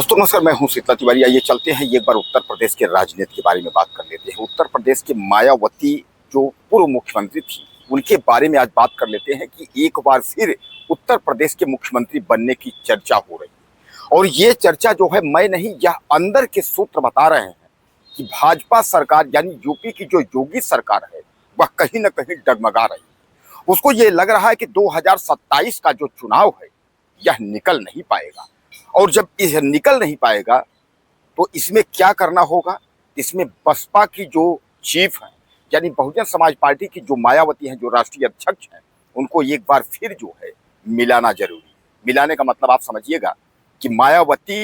दोस्तों नमस्कार, मैं हूं शीतला तिवारी। आइए चलते हैं एक बार उत्तर प्रदेश के राजनीति के बारे में बात कर लेते हैं। उत्तर प्रदेश के मायावती जो पूर्व मुख्यमंत्री थी, उनके बारे में आज बात कर लेते हैं कि एक बार फिर उत्तर प्रदेश के मुख्यमंत्री बनने की चर्चा हो रही है। और ये चर्चा जो है मैं नहीं, यह अंदर के सूत्र बता रहे हैं कि भाजपा सरकार यानी यूपी की जो योगी सरकार है वह कहीं ना कहीं डगमगा रही है। उसको ये लग रहा है कि 2027 का जो चुनाव है यह निकल नहीं पाएगा। और जब यह निकल नहीं पाएगा तो इसमें क्या करना होगा? इसमें बसपा की जो चीफ है यानी बहुजन समाज पार्टी की जो मायावती हैं, जो राष्ट्रीय अध्यक्ष हैं, उनको एक बार फिर जो है मिलाना जरूरी है। मिलाने का मतलब आप समझिएगा कि मायावती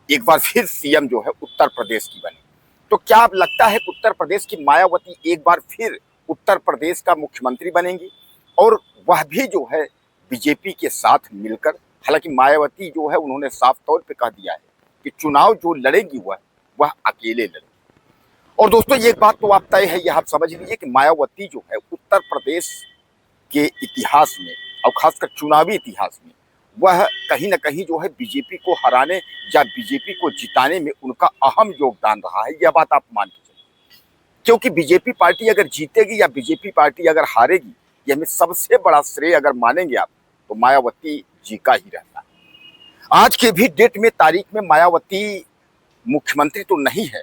एक बार फिर सीएम जो है उत्तर प्रदेश की बनी। तो क्या आप लगता है कि उत्तर प्रदेश की मायावती एक बार फिर उत्तर प्रदेश का मुख्यमंत्री बनेंगी? और वह भी जो है बीजेपी के साथ मिलकर। हालांकि मायावती जो है उन्होंने साफ तौर पे कह दिया है कि चुनाव जो लड़ेगी वह अकेले लड़ेगी। और दोस्तों एक बात तो आप तय है, यह आप समझ लीजिए कि मायावती जो है उत्तर प्रदेश के इतिहास में और खासकर चुनावी इतिहास में वह कहीं ना कहीं जो है बीजेपी को हराने या बीजेपी को जिताने में उनका अहम योगदान रहा है। यह बात आप मान के चलिए, क्योंकि बीजेपी पार्टी अगर जीतेगी या बीजेपी पार्टी अगर हारेगी, यह में सबसे बड़ा श्रेय अगर मानेंगे आप तो मायावती जी का ही रहता है। आज के भी डेट में, तारीख में मायावती मुख्यमंत्री तो नहीं है,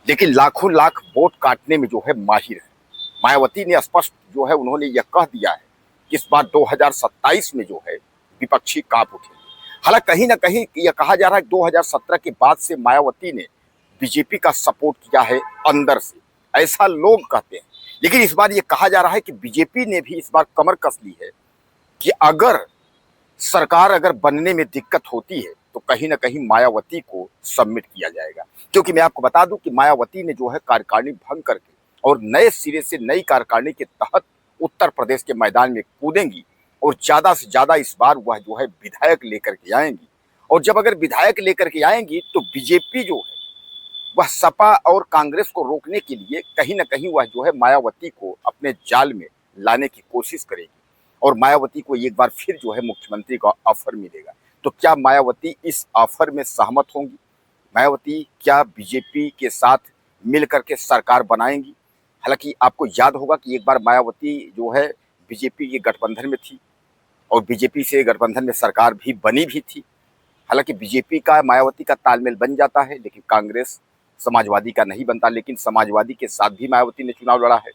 लेकिन लाखों लाख वोट काटने में जो है माहिर है। मायावती ने स्पष्ट जो है उन्होंने यह कह दिया है कि इस बार 2027 में जो है विपक्षी कांप उठेंगे। हालांकि कहीं ना कहीं यह कहा जा रहा है 2017 के बाद से मायावती ने बीजेपी का सपोर्ट किया है अंदर से, ऐसा लोग कहते हैं। लेकिन इस बार यह कहा जा रहा है कि बीजेपी ने भी इस बार कमर कस ली है कि अगर सरकार अगर बनने में दिक्कत होती है तो कहीं ना कहीं मायावती को सबमिट किया जाएगा। क्योंकि मैं आपको बता दूं कि मायावती ने जो है कार्यकारिणी भंग करके और नए सिरे से नई कार्यकारिणी के तहत उत्तर प्रदेश के मैदान में कूदेंगी और ज्यादा से ज्यादा इस बार वह जो है विधायक लेकर के आएंगी। और जब अगर विधायक लेकर के आएंगी तो बीजेपी जो है वह सपा और कांग्रेस को रोकने के लिए कहीं ना कहीं वह जो है मायावती को अपने जाल में लाने की कोशिश करेगी और मायावती को एक बार फिर जो है मुख्यमंत्री का ऑफर मिलेगा। तो क्या मायावती इस ऑफर में सहमत होंगी? मायावती क्या बीजेपी के साथ मिल करके सरकार बनाएंगी? हालांकि आपको याद होगा कि एक बार मायावती जो है बीजेपी के गठबंधन में थी और बीजेपी से गठबंधन में सरकार भी बनी भी थी। हालांकि बीजेपी का मायावती का तालमेल बन जाता है, लेकिन कांग्रेस समाजवादी का नहीं बनता। लेकिन समाजवादी के साथ भी मायावती ने चुनाव लड़ा है।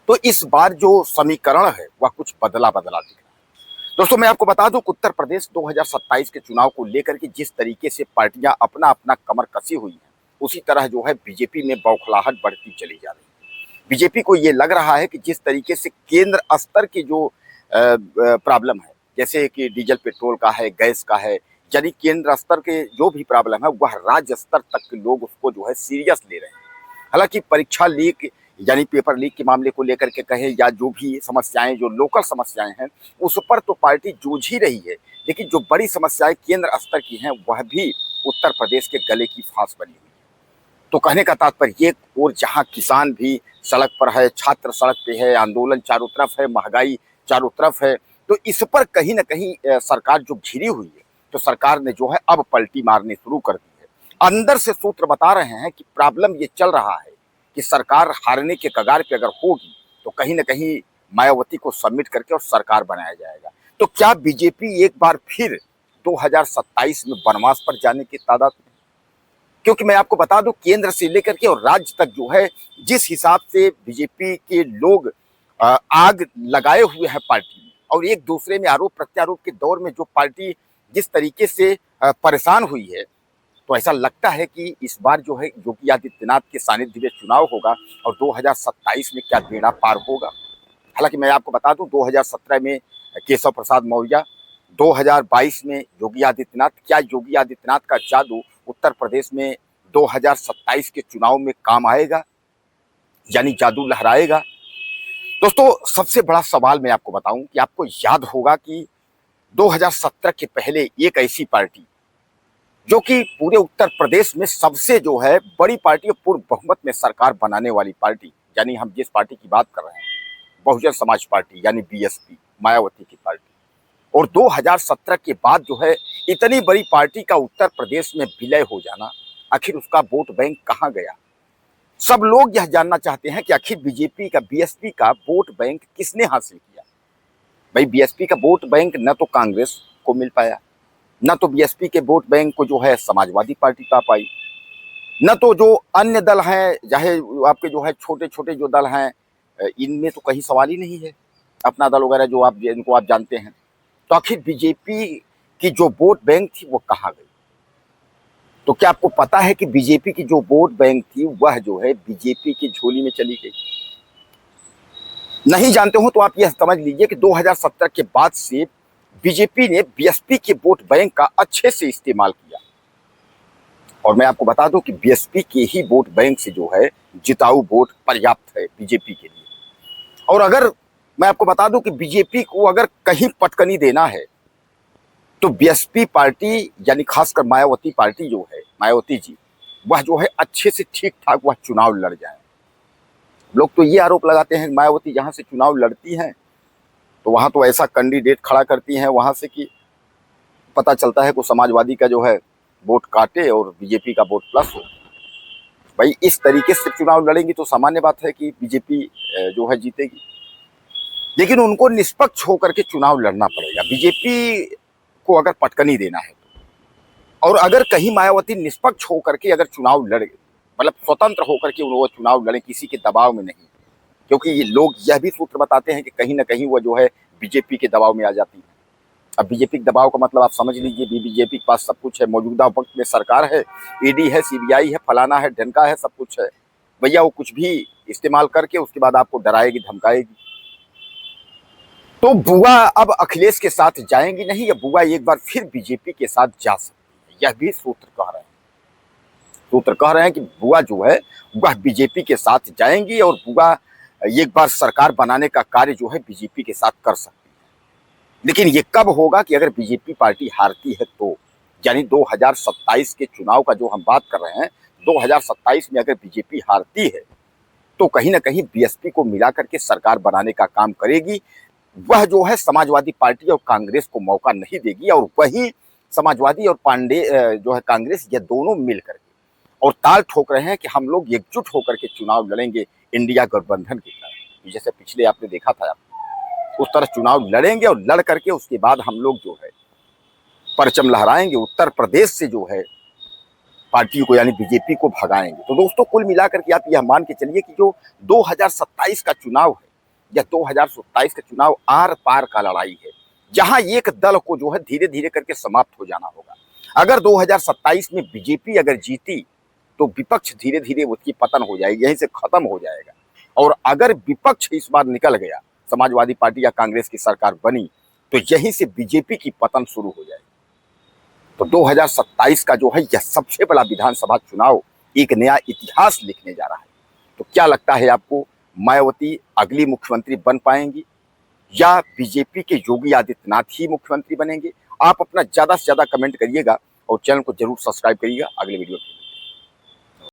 तो इस बार जो समीकरण है वह कुछ बदला बदला दिख रहा है। दोस्तों मैं आपको बता दूं कि उत्तर प्रदेश 2027 के चुनाव को लेकर के जिस तरीके से पार्टियां अपना अपना कमर कसी हुई हैं, उसी तरह जो है बीजेपी में बौखलाहट बढ़ती चली जा रही है। बीजेपी को ये लग रहा है कि जिस तरीके से केंद्र स्तर की जो प्रॉब्लम है, जैसे कि डीजल पेट्रोल का है, गैस का है, यानी केंद्र स्तर के जो भी प्रॉब्लम है वह राज्य स्तर तक के लोग उसको जो है सीरियस ले रहे हैं। हालांकि परीक्षा लीक यानी पेपर लीक के मामले को लेकर के कहें या जो भी समस्याएं, जो लोकल समस्याएं हैं, उस पर तो पार्टी जूझ ही रही है। लेकिन जो बड़ी समस्याएं केंद्र स्तर की हैं वह भी उत्तर प्रदेश के गले की फांस बनी हुई है। तो कहने का तात्पर्य ये, और जहां किसान भी सड़क पर है, छात्र सड़क पे है, आंदोलन चारों तरफ है, महंगाई चारों तरफ है, तो इस पर कहीं ना कहीं सरकार जो घिरी हुई है, तो सरकार ने जो है अब पलटी मारनी शुरू कर दी है। अंदर से सूत्र बता रहे हैं कि प्रॉब्लम ये चल रहा है कि सरकार हारने के कगार पे अगर होगी तो कहीं ना कहीं मायावती को सबमिट करके और सरकार बनाया जाएगा। तो क्या बीजेपी एक बार फिर 2027 में वनवास पर जाने की तादाद में? क्योंकि मैं आपको बता दूं केंद्र से लेकर के और राज्य तक जो है जिस हिसाब से बीजेपी के लोग आग लगाए हुए हैं पार्टी में, और एक दूसरे में आरोप प्रत्यारोप के दौर में जो पार्टी जिस तरीके से परेशान हुई है, तो ऐसा लगता है कि इस बार जो है योगी आदित्यनाथ के सानिध्य में चुनाव होगा और 2027 में क्या बेड़ा पार होगा। हालांकि मैं आपको बता दूं 2017 में केशव प्रसाद मौर्य, 2022 में योगी आदित्यनाथ, क्या योगी आदित्यनाथ का जादू उत्तर प्रदेश में 2027 के चुनाव में काम आएगा, यानी जादू लहराएगा? दोस्तों सबसे बड़ा सवाल मैं आपको बताऊं कि आपको याद होगा कि 2017 के पहले एक ऐसी पार्टी जो कि पूरे उत्तर प्रदेश में सबसे जो है बड़ी पार्टी और पूर्ण बहुमत में सरकार बनाने वाली पार्टी, यानी हम जिस पार्टी की बात कर रहे हैं बहुजन समाज पार्टी यानी बीएसपी, मायावती की पार्टी, और 2017 के बाद जो है इतनी बड़ी पार्टी का उत्तर प्रदेश में विलय हो जाना, आखिर उसका वोट बैंक कहां गया? सब लोग यह जानना चाहते हैं कि आखिर बीजेपी का, बीएसपी का वोट बैंक किसने हासिल किया? भाई बीएसपी का वोट बैंक न तो कांग्रेस को मिल पाया, न तो बीएसपी के वोट बैंक को जो है समाजवादी पार्टी पा पाई, न तो जो अन्य दल हैं, चाहे आपके जो है छोटे छोटे जो दल हैं, इनमें तो कहीं सवाल ही नहीं है, अपना दल वगैरह जो आप, जिनको आप जानते हैं। तो आखिर बीजेपी की जो वोट बैंक थी वो कहाँ गई? तो क्या आपको पता है कि बीजेपी की जो वोट बैंक थी वह जो है बीजेपी की झोली में चली गई? नहीं जानते हो तो आप यह समझ लीजिए कि 2017 के बाद से बीजेपी ने बीएसपी के वोट बैंक का अच्छे से इस्तेमाल किया। और मैं आपको बता दूं कि बीएसपी के ही वोट बैंक से जो है जिताऊ वोट पर्याप्त है बीजेपी के लिए। और अगर मैं आपको बता दूं कि बीजेपी को अगर कहीं पटकनी देना है तो बीएसपी पार्टी, यानी खासकर मायावती पार्टी जो है, मायावती जी, वह जो है अच्छे से ठीक ठाक वह चुनाव लड़ जाए। लोग तो ये आरोप लगाते हैं कि मायावती जहां से चुनाव लड़ती हैं तो वहां तो ऐसा कैंडिडेट खड़ा करती हैं वहां से कि पता चलता है कि समाजवादी का जो है वोट काटे और बीजेपी का वोट प्लस हो। भाई इस तरीके से चुनाव लड़ेंगी तो सामान्य बात है कि बीजेपी जो है जीतेगी, लेकिन उनको निष्पक्ष होकर के चुनाव लड़ना पड़ेगा बीजेपी को अगर पटकनी देना है तो। और अगर कहीं मायावती निष्पक्ष होकर के अगर चुनाव लड़े, मतलब स्वतंत्र होकर के वो चुनाव लड़े, किसी के दबाव में नहीं, क्योंकि ये लोग यह भी सूत्र बताते हैं कि कहीं ना कहीं वो जो है बीजेपी के दबाव में आ जाती है। अब बीजेपी के दबाव का मतलब आप समझ लीजिए, बीजेपी के पास सब कुछ है, मौजूदा वक्त में सरकार है, ईडी है, सीबीआई है, फलाना है, ढनका है, सब कुछ है। भैया वो कुछ भी इस्तेमाल करके उसके बाद आपको डराएगी, धमकाएगी। तो बुआ अब अखिलेश के साथ जाएंगी नहीं, या बुआ एक बार फिर बीजेपी के साथ जा सकती है, यह भी सूत्र कह रहे हैं। सूत्र कह रहे हैं कि बुआ जो है वह बीजेपी के साथ जाएंगी और बुआ एक बार सरकार बनाने का कार्य जो है बीजेपी के साथ कर सकती है। लेकिन ये कब होगा कि अगर बीजेपी पार्टी हारती है तो, यानी 2027 के चुनाव का जो हम बात कर रहे हैं, 2027 में अगर बीजेपी हारती है तो कहीं ना कहीं बीएसपी को मिला करके सरकार बनाने का काम करेगी। वह जो है समाजवादी पार्टी और कांग्रेस को मौका नहीं देगी, और वही समाजवादी और पांडे जो है कांग्रेस, ये दोनों मिल करके और ताल ठोक रहे हैं कि हम लोग एकजुट होकर के चुनाव लड़ेंगे इंडिया गठबंधन की तरह। जैसे पिछले आपने देखा था, उस तरह चुनाव लड़ेंगे और लड़ करके उसके बाद हम लोग जो है परचम लहराएंगे, उत्तर प्रदेश से जो है पार्टी को, यानी बीजेपी को भगाएंगे। तो दोस्तों कुल मिलाकर के आप यह मान के चलिए कि जो 2027 का चुनाव है, यह 2027 का चुनाव आर पार का लड़ाई है, जहां एक दल को जो है धीरे धीरे करके समाप्त हो जाना होगा। अगर 2027 में बीजेपी अगर जीती तो विपक्ष धीरे धीरे उसकी पतन हो जाएगी, यहीं से खत्म हो जाएगा। और अगर विपक्ष इस बार निकल गया, समाजवादी पार्टी या कांग्रेस की सरकार बनी, तो यहीं से बीजेपी की पतन शुरू हो जाएगी। तो 2027 का जो है यह सबसे बड़ा विधानसभा चुनाव एक नया इतिहास लिखने जा रहा है। तो क्या लगता है आपको, मायावती अगली मुख्यमंत्री बन पाएंगी या बीजेपी के योगी आदित्यनाथ ही मुख्यमंत्री बनेंगे? आप अपना ज्यादा से ज्यादा कमेंट करिएगा और चैनल को जरूर सब्सक्राइब करिएगा। अगले वीडियो के लिए।